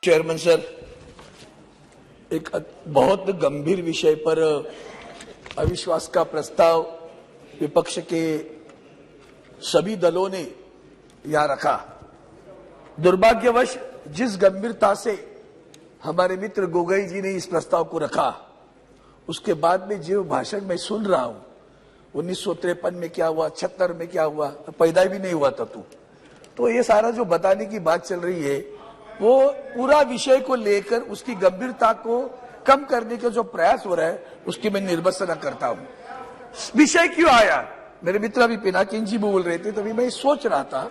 Chairman sir, एक बहुत गंभीर विषय पर अविश्वास का प्रस्ताव विपक्ष के सभी दलों ने यहां रखा। दुर्भाग्यवश जिस गंभीरता से हमारे मित्र गोगोई जी ने इस प्रस्ताव को रखा, उसके बाद में जो भाषण मैं सुन रहा हूं, 1953 में क्या हुआ, 76 में क्या हुआ, पैदा भी नहीं हुआ था तू। तो ये सारा जो बताने की बात चल रही है, वो पूरा विषय को लेकर उसकी गंभीरता को कम करने का जो प्रयास हो रहा है, उसकी मैं निर्भत्सना करता हूं। विषय क्यों आया? मेरे मित्र अभी पिनाकिन जी बोल रहे थे, तभी मैं सोच रहा था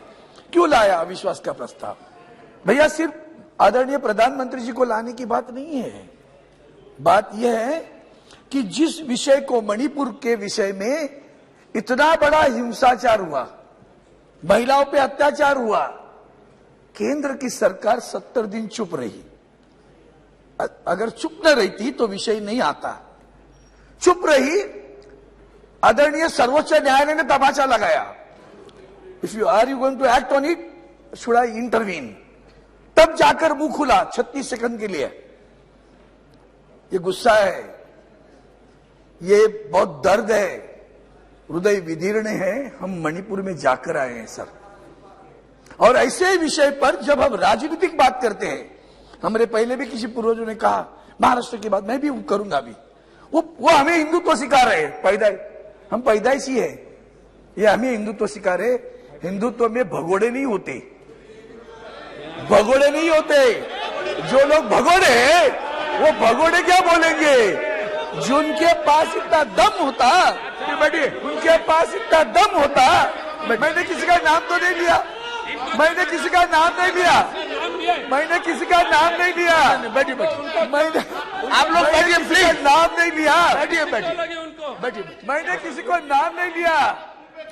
क्यों लाया अविश्वास का प्रस्ताव। भैया, सिर्फ आदरणीय प्रधानमंत्री जी को लाने की बात नहीं है। बात यह है कि जिस विषय को, मणिपुर के विषय में इतना बड़ा हिंसाचार हुआ, महिलाओं पे अत्याचार हुआ, केंद्र की सरकार 70 दिन चुप रही। अगर चुप न रहती तो विषय नहीं आता। चुप रही, आदरणीय सर्वोच्च न्यायालय ने तमाचा लगाया। If you are you going to act on it, should I intervene? तब जाकर मुंह खुला 36 सेकंड के लिए। ये गुस्सा है, ये बहुत दर्द है, हृदय विदीर्ण है। हम मणिपुर में जाकर आए हैं सर, और ऐसे विषय पर जब हम राजनीतिक बात करते हैं, हमारे पहले भी किसी पूर्वजों ने कहा, महाराष्ट्र की बात मैं भी करूंगा अभी, वो हमें हिंदुत्व सिखा रहे हैं। हम पैदाइशी है, ये हमें हिंदुत्व सिखा रहे। हिंदुत्व में भगोड़े नहीं होते, भगोड़े नहीं होते। जो लोग भगोड़े हैं, वो भगोड़े क्या बोलेंगे? जिनके पास इतना दम होता, उनके पास इतना दम होता। मैंने किसी का नाम तो नहीं लिया, मैंने किसी का नाम नहीं लिया, मैंने किसी का नाम नहीं लिया। मैंने, आप लोग बैठिए प्लीज, नाम नहीं लिया। बैठिए मैंने किसी को नाम नहीं लिया,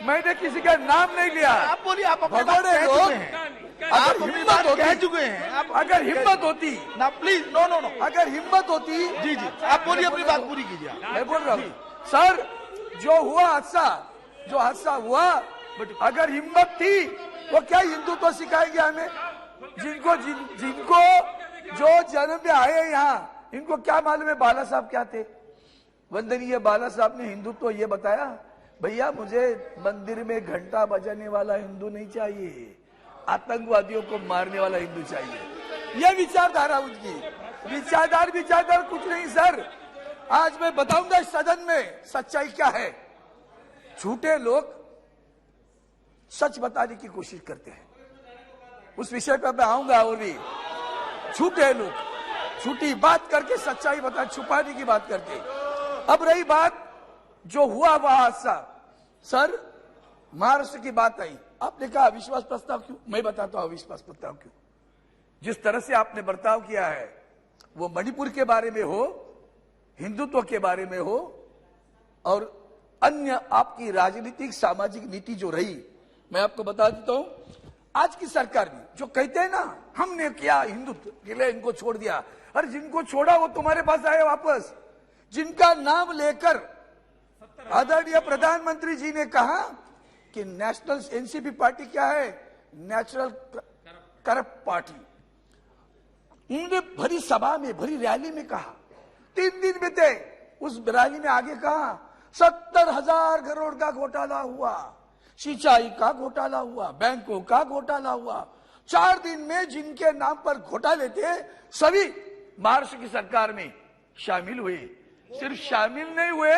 मैंने किसी का नाम नहीं लिया। आप बोलिए, आप भगोड़े लोग आप अपनी बात कह चुके हैं। अगर हिम्मत होती ना, प्लीज, नो नो नो, अगर हिम्मत होती, जी जी, आप बोलिए, अपनी बात पूरी कीजिए। मैं बोल रहा हूँ सर, जो हुआ हादसा हुआ, अगर हिम्मत थी वो क्या हिंदुत्व सिखाएंगे हमें? जिनको जो जन्म में आए यहाँ, इनको क्या मालूम है बाला साहब क्या थे? वंदनीय बाला साहब ने हिंदुत्व ये बताया, भैया मुझे मंदिर में घंटा बजाने वाला हिंदू नहीं चाहिए, आतंकवादियों को मारने वाला हिंदू चाहिए। यह विचारधारा उनकी। विचारधारा कुछ नहीं सर। आज मैं बताऊंगा इस सदन में सच्चाई क्या है। झूठे लोग सच बताने की कोशिश करते हैं, उस विषय पर मैं आऊंगा। और भी झूठे लोग झूठी बात करके सच्चाई बता, छुपाने की बात करते। अब रही बात जो हुआ वह हादसा, सर महाराष्ट्र की बात आई, आपने कहा अविश्वास प्रस्ताव क्यों? मैं बताता हूं अविश्वास प्रस्ताव क्यों। जिस तरह से आपने बर्ताव किया है, वो मणिपुर के बारे में हो, हिंदुत्व के बारे में हो, और अन्य आपकी राजनीतिक सामाजिक नीति जो रही, मैं आपको बता देता हूं। आज की सरकार भी जो कहते हैं ना, हमने किया हिंदुत्व के लिए, इनको छोड़ दिया। अरे जिनको छोड़ा वो तुम्हारे पास आए वापस। जिनका नाम लेकर आदरणीय प्रधानमंत्री जी ने कहा कि नेशनल एनसीपी पार्टी क्या है? Natural corrupt party. उन्होंने भरी सभा में, भरी रैली में कहा, 3 दिन बीते, उस रैली में आगे कहा 70,000 करोड़ का घोटाला हुआ, सिंचाई का घोटाला हुआ, बैंकों का घोटाला हुआ। 4 दिन में जिनके नाम पर घोटाले थे, सभी महाराष्ट्र की सरकार में शामिल हुए। सिर्फ शामिल नहीं हुए,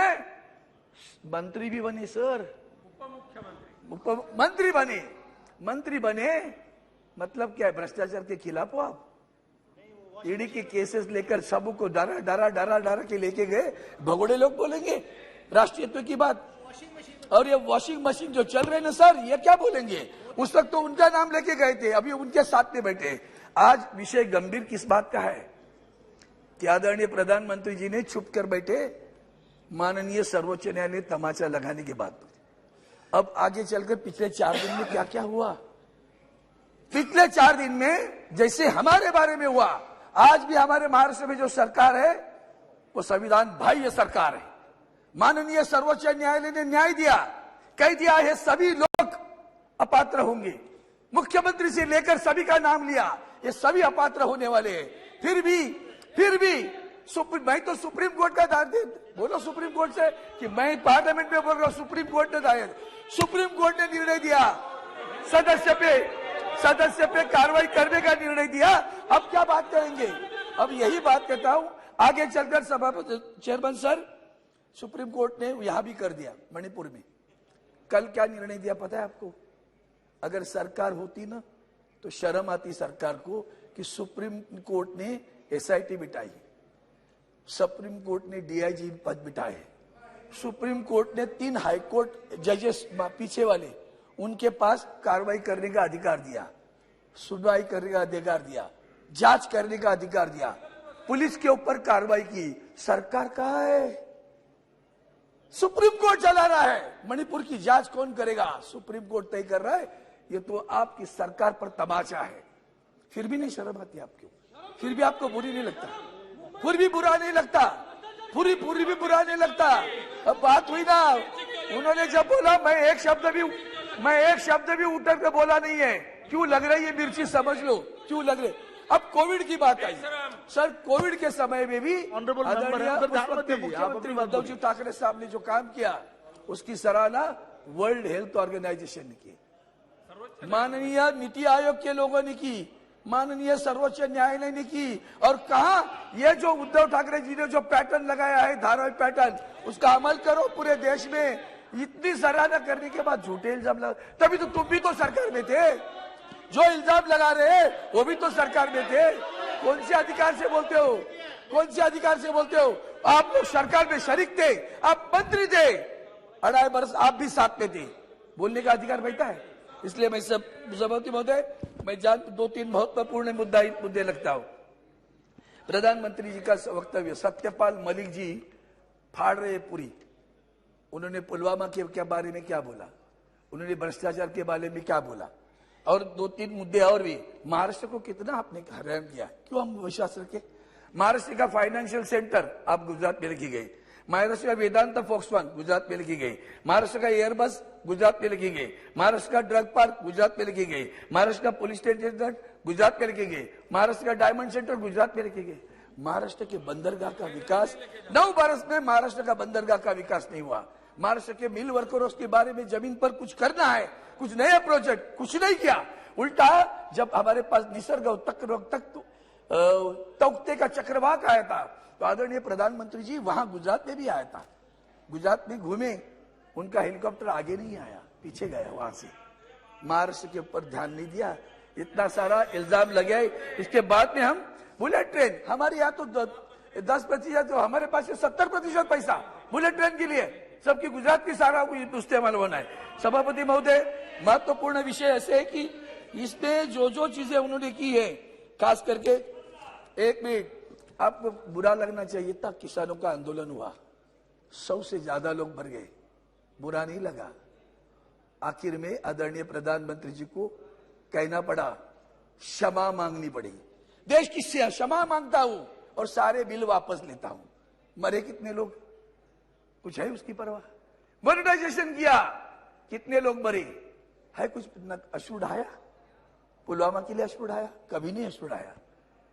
मंत्री भी बने सर, मंत्री बने। मतलब क्या है? भ्रष्टाचार के खिलाफ हो आप? ईडी के केसेस लेकर सबको डरा के लेके गए। भगोड़े लोग बोलेंगे राष्ट्रीयत्व की बात, और ये वॉशिंग मशीन जो चल रहे ना सर, ये क्या बोलेंगे? उस वक्त तो उनका नाम लेके गए थे, अभी उनके साथ में बैठे। आज विषय गंभीर किस बात का है कि आदरणीय प्रधानमंत्री जी ने छुप कर बैठे, माननीय सर्वोच्च न्यायालय तमाचा लगाने के बाद। अब आगे चलकर पिछले 4 दिन में क्या क्या हुआ? पिछले 4 दिन में जैसे हमारे बारे में हुआ, आज भी हमारे महाराष्ट्र में जो सरकार है वो संविधान बाह्य सरकार है। माननीय सर्वोच्च न्यायालय ने न्याय दिया, कह दिया है सभी लोग अपात्र होंगे। मुख्यमंत्री से लेकर सभी का नाम लिया, ये सभी अपात्र होने वाले हैं। फिर भी मैं तो सुप्रीम कोर्ट का दायर बोलो सुप्रीम कोर्ट से कि मैं पार्लियामेंट में बोल रहा हूं, सुप्रीम कोर्ट ने दायर, सुप्रीम कोर्ट ने निर्णय दिया, सदस्य पे कार्रवाई करने का निर्णय दिया। अब क्या बात करेंगे? अब यही बात कहता हूं, आगे चलकर सभापति चेयरमैन सर, सुप्रीम कोर्ट ने यहां भी कर दिया मणिपुर में। कल क्या निर्णय दिया पता है आपको? अगर सरकार होती ना तो शर्म आती सरकार को कि सुप्रीम कोर्ट ने एसआईटी बिठाई, सुप्रीम कोर्ट ने डीआईजी पद बिठाए, सुप्रीम कोर्ट ने 3 हाई कोर्ट जजेस पीछे वाले उनके पास कार्रवाई करने का अधिकार दिया, सुनवाई करने का अधिकार दिया, जांच करने का अधिकार दिया, पुलिस के ऊपर कार्रवाई की। सरकार कहाँ है? सुप्रीम कोर्ट चला रहा है। मणिपुर की जांच कौन करेगा? सुप्रीम कोर्ट तय कर रहा है। ये तो आपकी सरकार पर तमाचा है। फिर भी नहीं शर्म आती आपको? फिर भी आपको बुरी नहीं लगता? फिर भी बुरा नहीं लगता? पूरी भी बुरा नहीं लगता? अब बात हुई ना, उन्होंने जब बोला मैं एक शब्द भी उतर के बोला नहीं है। क्यों लग रही है मिर्ची? समझ लो क्यों लग रही। अब कोविड की बात आई सर, कोविड के समय में भी मुख्यमंत्री उद्धव जी ठाकरे साहब ने जो काम किया उसकी सराहना वर्ल्ड हेल्थ ऑर्गेनाइजेशन ने की, माननीय नीति आयोग के लोगों ने की, माननीय सर्वोच्च न्यायालय ने की। और कहा ये जो उद्धव ठाकरे जी ने जो पैटर्न लगाया है, धारावाहिक पैटर्न, उसका अमल करो पूरे देश में। इतनी सराहना करने के बाद झूठे इल्जाम लगा, तभी तो तुम भी तो सरकार में थे। जो इल्जाम लगा रहे हैं वो भी तो सरकार में थे। कौन से अधिकार से बोलते हो? कौन से अधिकार से बोलते हो? आप लोग सरकार में शरीक थे, आप मंत्री थे, 2.5 वर्ष आप भी साथ में थे, बोलने का अधिकार बैठा है। इसलिए मैं सभापति महोदय, मैं 2-3 महत्वपूर्ण मुद्दे लगता हूं। प्रधानमंत्री जी का वक्तव्य, सत्यपाल मलिक जी फाड़ रहे पूरी। उन्होंने पुलवामा के बारे में क्या बोला, उन्होंने भ्रष्टाचार के बारे में क्या बोला, और 2-3 मुद्दे और भी। महाराष्ट्र को कितना आपने हैरान किया, क्यों हम विश्वास रखे? महाराष्ट्र का फाइनेंशियल सेंटर आप गुजरात में लिखी गई, महाराष्ट्र का वेदांत फॉक्सकॉन गुजरात में लिखी गई, महाराष्ट्र का एयरबस गुजरात में लिखी गई, महाराष्ट्र का ड्रग पार्क गुजरात में लिखी गई, महाराष्ट्र का पुलिस स्टेशन गुजरात में लिखी गई, महाराष्ट्र का डायमंड सेंटर गुजरात में लिखी गई। महाराष्ट्र के बंदरगाह का विकास 9 वर्ष में महाराष्ट्र का बंदरगाह का विकास नहीं हुआ। महाराष्ट्र के मिल वर्करों के बारे में जमीन पर कुछ करना है, कुछ नया प्रोजेक्ट, कुछ नहीं किया। उल्टा जब हमारे पास निसर्ग तख्ते का चक्रवात आया था तो आदरणीय प्रधानमंत्री जी वहां गुजरात में भी आया था, गुजरात में घूमे, उनका हेलीकॉप्टर आगे नहीं आया, पीछे गया वहां से। महाराष्ट्र के ऊपर ध्यान नहीं दिया, इतना सारा इल्जाम लगे। इसके बाद में हम बुलेट ट्रेन, हमारे यहाँ तो 10%, तो हमारे पास 70% पैसा बुलेट ट्रेन के लिए, सबकी गुजरात की सारा इस्तेमाल होना है। सभापति महोदय, महत्वपूर्ण विषय ऐसे है कि इसमें जो चीजें उन्होंने की है, खास करके 1 मिनट, आपको बुरा लगना चाहिए था, किसानों का आंदोलन हुआ, 100 से ज्यादा लोग मर गए, बुरा नहीं लगा। आखिर में आदरणीय प्रधानमंत्री जी को कहना पड़ा, क्षमा मांगनी पड़ी, देश की क्षमा मांगता हूं और सारे बिल वापस लेता हूं। मरे कितने लोग, कुछ है उसकी परवाह? मॉनिटाइजेशन किया, कितने लोग मरे है? कुछ अश्रु ढाया? पुलवामा के लिए अश्रु ढाया? कभी नहीं अश्रु ढाया।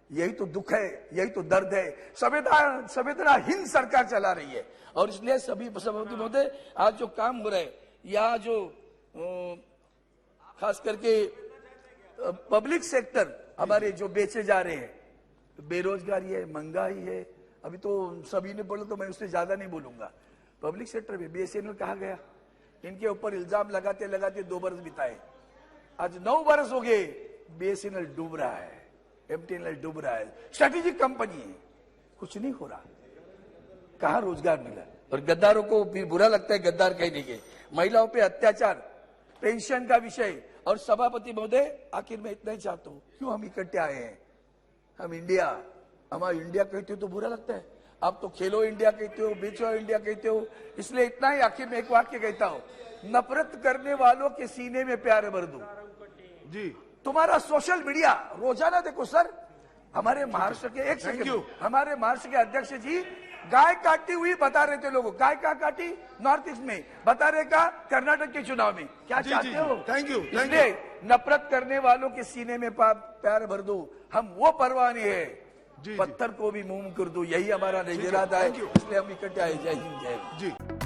यही तो दुख है, यही तो दर्द है। संवेदनाहीन सरकार चला रही है। और इसलिए सभी सभापति महोदय, आज जो काम हो रहा है, यहाँ जो खास करके पब्लिक सेक्टर हमारे जो बेचे जा रहे हैं, बेरोजगारी है, महंगाई है, अभी तो सभी ने बोला तो मैं उससे ज्यादा नहीं बोलूंगा। पब्लिक सेक्टर में बीएसएनएल कहा गया, इनके ऊपर इल्जाम लगाते लगाते 2 वर्ष बिताए, आज 9 वर्ष हो गए, बीएसएनएल डूब रहा है, एमटीएनएल डूब रहा है, स्ट्रेटेजिक कंपनी है, कुछ नहीं हो रहा। कहां रोजगार मिला? और गद्दारों को भी बुरा लगता है गद्दार कहने के। महिलाओं पे अत्याचार, पेंशन का विषय। और सभापति महोदय, आखिर में इतना ही चाहता हूं, क्यों हम इकट्ठे आए हैं? हम इंडिया, हमारा इंडिया कहते हो तो बुरा लगता है, आप तो खेलो इंडिया कहते हो, बेचो इंडिया कहते हो। इसलिए इतना ही आखिर में एक वाक्य कहता हूं, नफरत करने वालों के सीने में प्यार भर दो जी। तुम्हारा सोशल मीडिया रोजाना देखो सर, हमारे महाराष्ट्र के हमारे महाराष्ट्र के अध्यक्ष जी गाय काटती हुई बता रहे थे लोगों, गाय का काटी नॉर्थ ईस्ट में, बता रहे का कर्नाटक के चुनाव में। क्या चाहते हो? Thank you. नफरत करने वालों के सीने में प्यार भर दूं, हम वो परवाने हैं, जी। पत्थर को भी मुंह कर दूं, यही हमारा इरादा है, इसलिए हम इकट्ठे आए। जय हिंद, जय हिंद। जी